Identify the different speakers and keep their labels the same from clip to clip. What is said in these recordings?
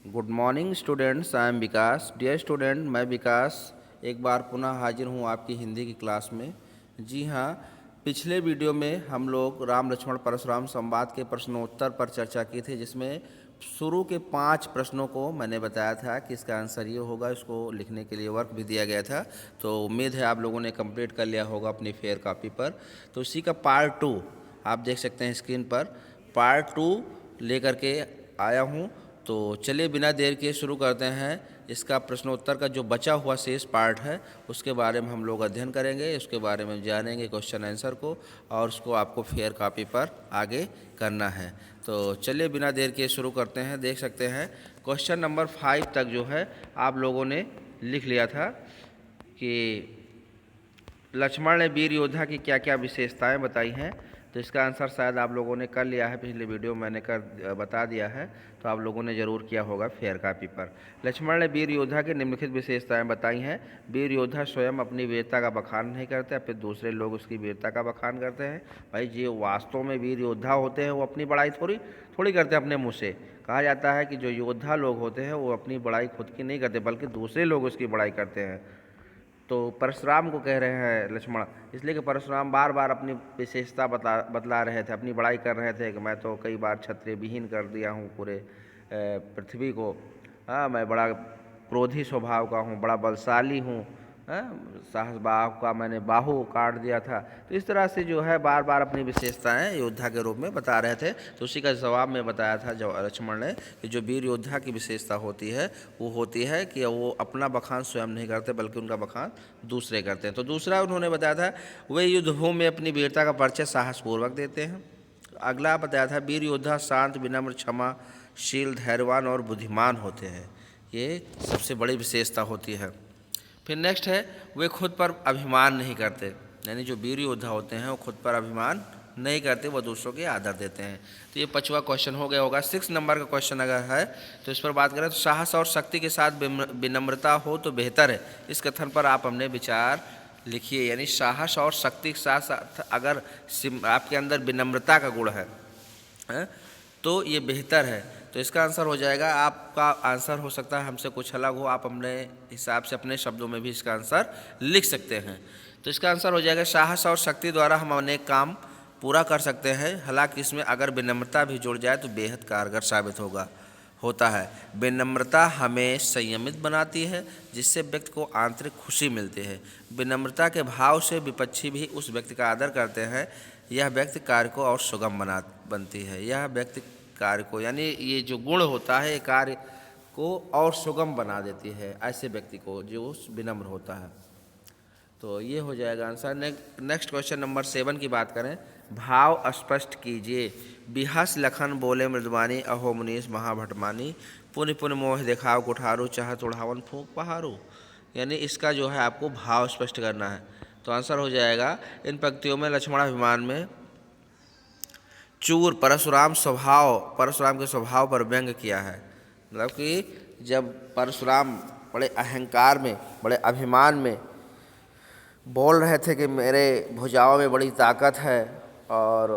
Speaker 1: Good morning students, I am Vikas. Dear student, मैं विकास एक बार पुनः हाजिर हूँ आपकी हिंदी की क्लास में। जी हाँ, पिछले वीडियो में हम लोग राम लक्ष्मण परशुराम संवाद के प्रश्नोत्तर पर चर्चा की थी, जिसमें शुरू के 5 प्रश्नों को मैंने बताया था कि इसका आंसर ये होगा। इसको लिखने के लिए वर्क भी दिया गया था, तो उम्मीद है आप लोगों ने कंप्लीट कर लिया होगा अपनी फेयर कॉपी पर। तो इसी का पार्ट 2 आप देख सकते हैं स्क्रीन पर। पार्ट 2 लेकर के आया हूँ। तो चलिए बिना देर के शुरू करते हैं। इसका प्रश्नोत्तर का जो बचा हुआ शेष पार्ट है उसके बारे में हम लोग अध्ययन करेंगे, उसके बारे में जानेंगे क्वेश्चन आंसर को, और उसको आपको फेयर कॉपी पर आगे करना है। तो चलिए बिना देर के शुरू करते हैं। देख सकते हैं क्वेश्चन नंबर 5 तक जो है आप लोगों ने लिख लिया था कि लक्ष्मण ने वीर योद्धा की क्या क्या विशेषताएं बताई हैं। तो इसका आंसर शायद आप लोगों ने कर लिया है, पिछले वीडियो मैंने बता दिया है, तो आप लोगों ने ज़रूर किया होगा फेयर कॉपी पर। लक्ष्मण ने वीर योद्धा की निम्नलिखित विशेषताएं बताई हैं। वीर योद्धा स्वयं अपनी वीरता का बखान नहीं करते, फिर दूसरे लोग उसकी वीरता का बखान करते हैं। भाई जो वास्तव में वीर योद्धा होते हैं वो अपनी बड़ाई थोड़ी करते हैं अपने मुँह से। कहा जाता है कि जो योद्धा लोग होते हैं वो अपनी बड़ाई खुद की नहीं करते, बल्कि दूसरे लोग उसकी बड़ाई करते हैं। तो परशुराम को कह रहे हैं लक्ष्मण, इसलिए कि परशुराम बार बार अपनी विशेषता बतला रहे थे, अपनी बड़ाई कर रहे थे कि मैं तो कई बार क्षत्रिय विहीन कर दिया हूँ पूरे पृथ्वी को। हाँ, मैं बड़ा क्रोधी स्वभाव का हूँ, बड़ा बलशाली हूँ। साहस बाहु का मैंने बाहु काट दिया था। तो इस तरह से जो है बार बार अपनी विशेषताएं योद्धा के रूप में बता रहे थे। तो उसी का जवाब में बताया था जो लक्ष्मण ने कि जो वीर योद्धा की विशेषता होती है वो होती है कि वो अपना बखान स्वयं नहीं करते, बल्कि उनका बखान दूसरे करते हैं। तो दूसरा उन्होंने बताया था वे युद्धभूमि में अपनी वीरता का परिचय साहसपूर्वक देते हैं। अगला बताया था वीर योद्धा शांत, विनम्र, क्षमाशील, धैर्यवान और बुद्धिमान होते हैं। ये सबसे बड़ी विशेषता होती है। फिर नेक्स्ट है वे खुद पर अभिमान नहीं करते, यानी जो वीर योद्धा होते हैं वो खुद पर अभिमान नहीं करते, वो दूसरों के आदर देते हैं। तो ये 5वां क्वेश्चन हो गया होगा। 6 नंबर का क्वेश्चन अगर है तो इस पर बात करें तो साहस और शक्ति के साथ विनम्रता हो तो बेहतर है। इस कथन पर आप अपने विचार लिखिए, यानी साहस और शक्ति के साथ साथ अगर आपके अंदर विनम्रता का गुण है तो ये बेहतर है। तो इसका आंसर हो जाएगा, आपका आंसर हो सकता है हमसे कुछ अलग हो, आप अपने हिसाब से अपने शब्दों में भी इसका आंसर लिख सकते हैं। तो इसका आंसर हो जाएगा साहस और शक्ति द्वारा हम अनेक काम पूरा कर सकते हैं, हालांकि इसमें अगर विनम्रता भी जुड़ जाए तो बेहद कारगर साबित होता है। विनम्रता हमें संयमित बनाती है, जिससे व्यक्ति को आंतरिक खुशी मिलती है। विनम्रता के भाव से विपक्षी भी उस व्यक्ति का आदर करते हैं। यह व्यक्ति कार्य को और सुगम बनती है। यह व्यक्ति कार्य को, यानी ये जो गुण होता है कार्य को और सुगम बना देती है ऐसे व्यक्ति को जो विनम्र होता है। तो ये हो जाएगा आंसर। नेक्स्ट क्वेश्चन नंबर 7 की बात करें। भाव स्पष्ट कीजिए। बिहस लखन बोले मृदवानी, अहो मुनीस महाभटमानी, पुनि पुनि मोह दिखाओ कुठारू, चाहत उड़ावन फूंक पहाड़ू। यानी इसका जो है आपको भाव स्पष्ट करना है। तो आंसर हो जाएगा इन पंक्तियों में लक्ष्मणाभिमान में चूर परशुराम के स्वभाव पर व्यंग किया है। मतलब कि जब परशुराम बड़े अहंकार में, बड़े अभिमान में बोल रहे थे कि मेरे भुजाओं में बड़ी ताकत है और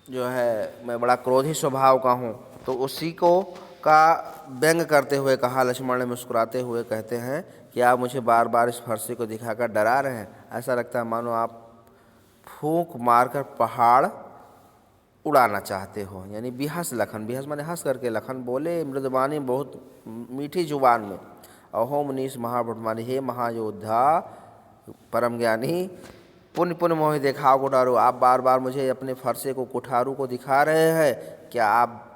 Speaker 1: जो है मैं बड़ा क्रोधी स्वभाव का हूँ, तो उसी को का व्यंग करते हुए कहा। लक्ष्मण ने मुस्कुराते हुए कहते हैं कि आप मुझे बार बार इस फरसे को दिखाकर डरा रहे हैं। ऐसा लगता है मानो आप फूंक मारकर पहाड़ उड़ाना चाहते हो। यानी बिहस लखन, बिहस माने हंस करके, लखन बोले मृदवानी, बहुत मीठी जुबान में, अहो मुनीस महाभटमानी, हे महायोद्धा परम ज्ञानी, पुण्य पुण्य मोहि दिखाओ कुठारू, आप बार बार मुझे अपने फरसे को कुठारू को दिखा रहे हैं। क्या आप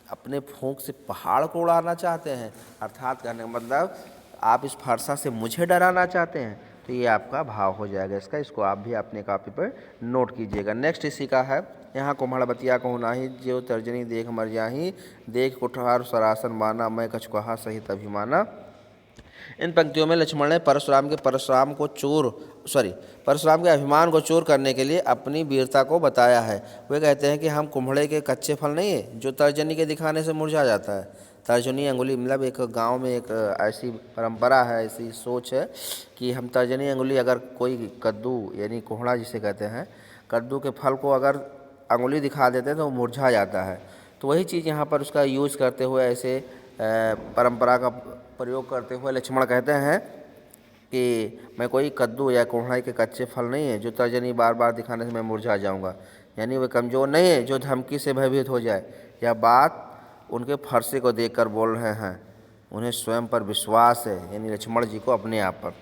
Speaker 1: अपने फूंक से पहाड़ को उड़ाना चाहते हैं? अर्थात कहने का मतलब आप इस फरसा से मुझे डराना चाहते हैं। तो ये आपका भाव हो जाएगा इसका। इसको आप भी अपने कॉपी पर नोट कीजिएगा। नेक्स्ट इसी का है, यहाँ कुम्हड़ बतिया कहूँ नाही, जो तर्जनी देख मर जाही, देख कुठार सरासन माना, मैं कछु कहा सहित अभिमाना। इन पंक्तियों में लक्ष्मण ने परशुराम के अभिमान को चूर करने के लिए अपनी वीरता को बताया है। वे कहते हैं कि हम कुम्हड़े के कच्चे फल नहीं है जो तर्जनी के दिखाने से मुरझा जाता है। तर्जनी अंगुली, मतलब एक गांव में एक ऐसी परंपरा है, ऐसी सोच है कि हम तर्जनी अंगुली, अगर कोई कद्दू यानी कोहड़ा जिसे कहते हैं, कद्दू के फल को अगर अंगुली दिखा देते हैं तो वो मुरझा जाता है। तो वही चीज़ यहाँ पर उसका यूज़ करते हुए ऐसे परंपरा का प्रयोग करते हुए लक्ष्मण कहते हैं कि मैं कोई कद्दू या कोहड़ाई के कच्चे फल नहीं है जो तर्जनी बार बार दिखाने से मैं मुरझा जाऊंगा। यानी वे कमज़ोर नहीं है जो धमकी से भयभीत हो जाए। यह बात उनके फरसे को देखकर बोल रहे हैं, उन्हें स्वयं पर विश्वास है, यानी लक्ष्मण जी को अपने आप पर।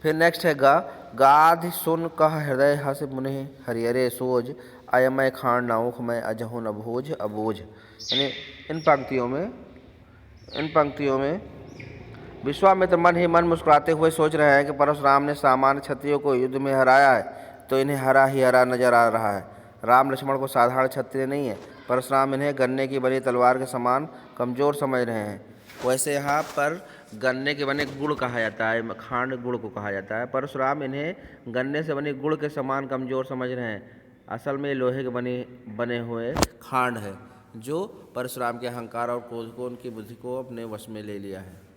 Speaker 1: फिर नेक्स्ट है गा, गाधि सुन कह हृदय हस मुनि हरिहरे सोज, अयमय खान नाउख मैं अजहु न भोज अबोझ। यानी इन पंक्तियों में विश्वामित्र मन ही मन मुस्कुराते हुए सोच रहे हैं कि परशुराम ने सामान्य क्षत्रियों को युद्ध में हराया है तो इन्हें हरा ही हरा नजर आ रहा है। राम लक्ष्मण को साधारण क्षत्रिय नहीं है, परशुराम इन्हें गन्ने की बनी तलवार के समान कमज़ोर समझ रहे हैं। वैसे यहाँ पर गन्ने के बने गुड़ कहा जाता है, खांड गुड़ को कहा जाता है। परशुराम इन्हें गन्ने से बने गुड़ के समान कमज़ोर समझ रहे हैं। असल में लोहे के बने हुए खांड है जो परशुराम के अहंकार और क्रोध को, उनकी बुद्धि को अपने वश में ले लिया है।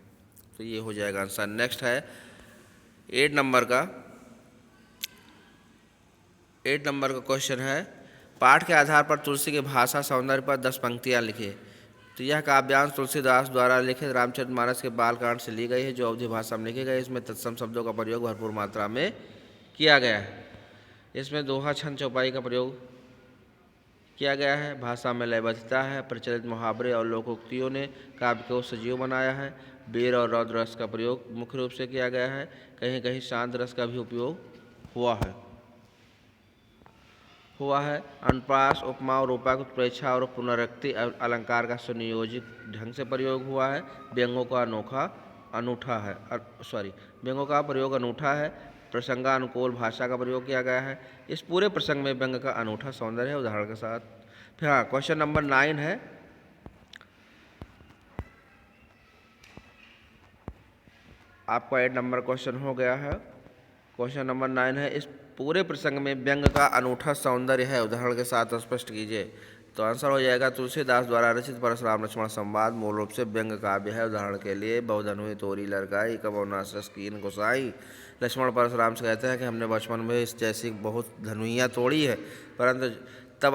Speaker 1: तो ये हो जाएगा आंसर। नेक्स्ट है 8 नंबर का क्वेश्चन है, पाठ के आधार पर तुलसी के भाषा सौंदर्य पर 10 पंक्तियाँ लिखिए। तो यह काव्यांश तुलसीदास द्वारा लिखित रामचरितमानस के बालकांड से ली गई है जो अवधि भाषा में लिखी गई। इसमें तत्सम शब्दों का प्रयोग भरपूर मात्रा में किया गया है। इसमें दोहा, छंद, चौपाई का प्रयोग किया गया है। भाषा में लयबद्धता है। प्रचलित मुहावरे और लोकोक्तियों ने काव्य को सजीव बनाया है। वीर और रौद्र रस का प्रयोग मुख्य रूप से किया गया है। कहीं कहीं शांत रस का भी उपयोग हुआ है। अनुप्रास, उपमा और रूपक, उत्प्रेक्षा और पुनरुक्ति अलंकार का सुनियोजित ढंग से प्रयोग हुआ है। व्यंग्यों का प्रयोग अनूठा है। प्रसंगानुकूल भाषा का प्रयोग किया गया है। इस पूरे प्रसंग में व्यंग्य का अनूठा सौंदर्य है, उदाहरण के साथ। फिर हाँ, क्वेश्चन नंबर 9 है, आपका 8 नंबर क्वेश्चन हो गया है। क्वेश्चन नंबर 9 है, इस पूरे प्रसंग में व्यंग्य का अनूठा सौंदर्य है, उदाहरण के साथ स्पष्ट कीजिए। तो आंसर हो जाएगा तुलसीदास द्वारा रचित परशुराम लक्ष्मण संवाद मूल रूप से व्यंग्य काव्य है। उदाहरण के लिए, बहुधन हुई तोरी लड़काई, कबौ नास रस कीन गोसाई। लक्ष्मण परशुराम से कहते हैं कि हमने बचपन में इस जैसी बहुत धनुइयाँ तोड़ी है, परंतु तब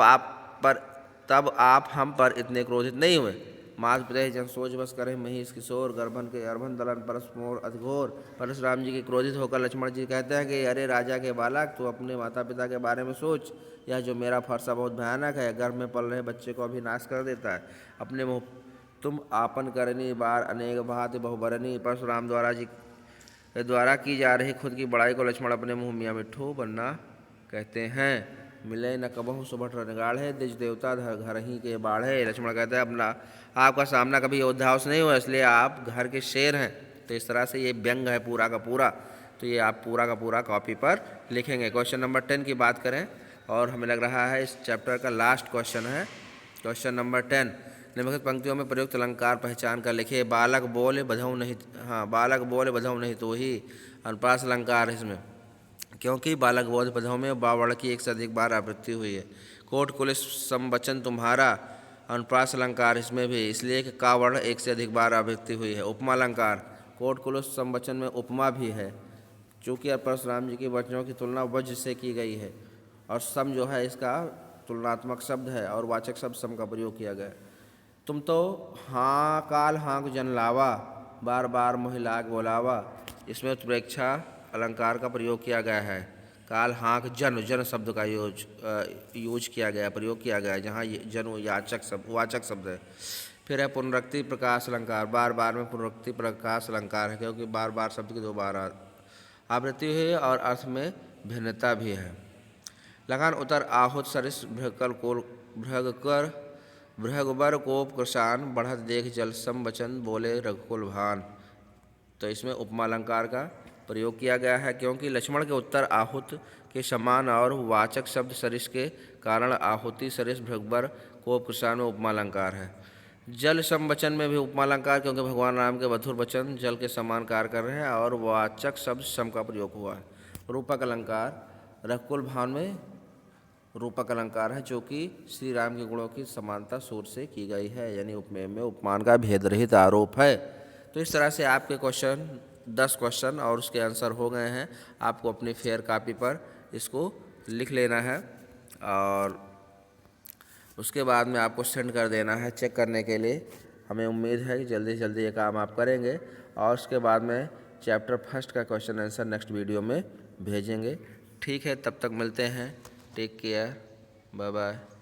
Speaker 1: आप हम पर इतने क्रोधित नहीं हुए। मात पिता जन सोच बस करे महिष किशोर, गर्भन के अर्भन दलन परस्मोर अतिघोर। परशुराम जी के क्रोधित होकर लक्ष्मण जी कहते हैं कि अरे राजा के बालक, तू अपने माता पिता के बारे में सोच। यह जो मेरा फरसा बहुत भयानक है, गर्भ में पल रहे बच्चे को अभी नाश कर देता है। अपने मुँह तुम आपन करनी बार अनेक भांति बहुबरनी। परशुराम द्वारा की जा रही खुद की बड़ाई को लक्ष्मण अपने मुँह मियाँ मिट्ठू बनना कहते हैं। मिले न कबहु सुभट रनगाढ़े, द्विज देवता घर ही के बाढ़े। लक्ष्मण कहते हैं अपना आपका सामना कभी योद्धाओं से नहीं हुआ, इसलिए आप घर के शेर हैं। तो इस तरह से ये व्यंग है पूरा का पूरा। तो ये आप पूरा का पूरा कॉपी पर लिखेंगे। क्वेश्चन नंबर 10 की बात करें, और हमें लग रहा है इस चैप्टर का लास्ट क्वेश्चन है। क्वेश्चन नंबर 10, निम्नलिखित पंक्तियों में प्रयुक्त अलंकार पहचान कर लिखिए। बालक बोले बधऊ नहीं तो ही। अनुप्रास अलंकार इसमें, क्योंकि बालक बोध पदों में बावड़ की एक से अधिक बार आवृत्ति हुई है। कोट कुलिस संवचन तुम्हारा, अनुप्रास अलंकार इसमें भी, इसलिए कि कावड़ एक से अधिक बार आवृत्ति हुई है। उपमा अलंकार, कोट कुलिस संवचन में उपमा भी है, चूँकि परशुराम जी के वचनों की तुलना वज्र से की गई है, और सम जो है इसका तुलनात्मक शब्द है, और वाचक शब्द सम का प्रयोग किया गया है। तुम तो हाँ काल हाँक जन लावा, बार बार मोहि लाग बोलावा। इसमें उत्प्रेक्षा अलंकार का प्रयोग किया गया है। काल हाँक जन शब्द का यूज किया गया, प्रयोग किया गया है, जहाँ जन वाचक शब्द है। फिर है पुनरुक्ति प्रकाश अलंकार, बार बार में पुनरुक्ति प्रकाश अलंकार है, क्योंकि बार बार शब्द की 2 बार आवृत्ति हुई है और अर्थ में भिन्नता भी है। लगान उतर आहुत सरिस भृगबर कोप कृशान, बढ़त देख जल सम वचन बोले रघुकुल भान। तो इसमें उपमा अलंकार का प्रयोग किया गया है, क्योंकि लक्ष्मण के उत्तर आहुत के समान और वाचक शब्द सरिस के कारण आहुति सरिस भृगबर कोप कृशान में उपमा अलंकार है। जल सम वचन में भी उपमा अलंकार, क्योंकि भगवान राम के मधुर वचन जल के समान कार्य कर रहे हैं, और वाचक शब्द सम का प्रयोग हुआ है। रूपक अलंकार, रघुकुल भान में रूपक अलंकार है, जो कि श्री राम के गुणों की समानता सूर से की गई है, यानी उपमेय में उपमान का भेद रहित आरोप है। तो इस तरह से आपके 10 क्वेश्चन और उसके आंसर हो गए हैं। आपको अपनी फेयर कॉपी पर इसको लिख लेना है, और उसके बाद में आपको सेंड कर देना है चेक करने के लिए हमें उम्मीद है कि जल्दी से जल्दी ये काम आप करेंगे और उसके बाद में चैप्टर फर्स्ट का क्वेश्चन आंसर नेक्स्ट वीडियो में भेजेंगे। ठीक है, तब तक मिलते हैं। Take care, bye bye.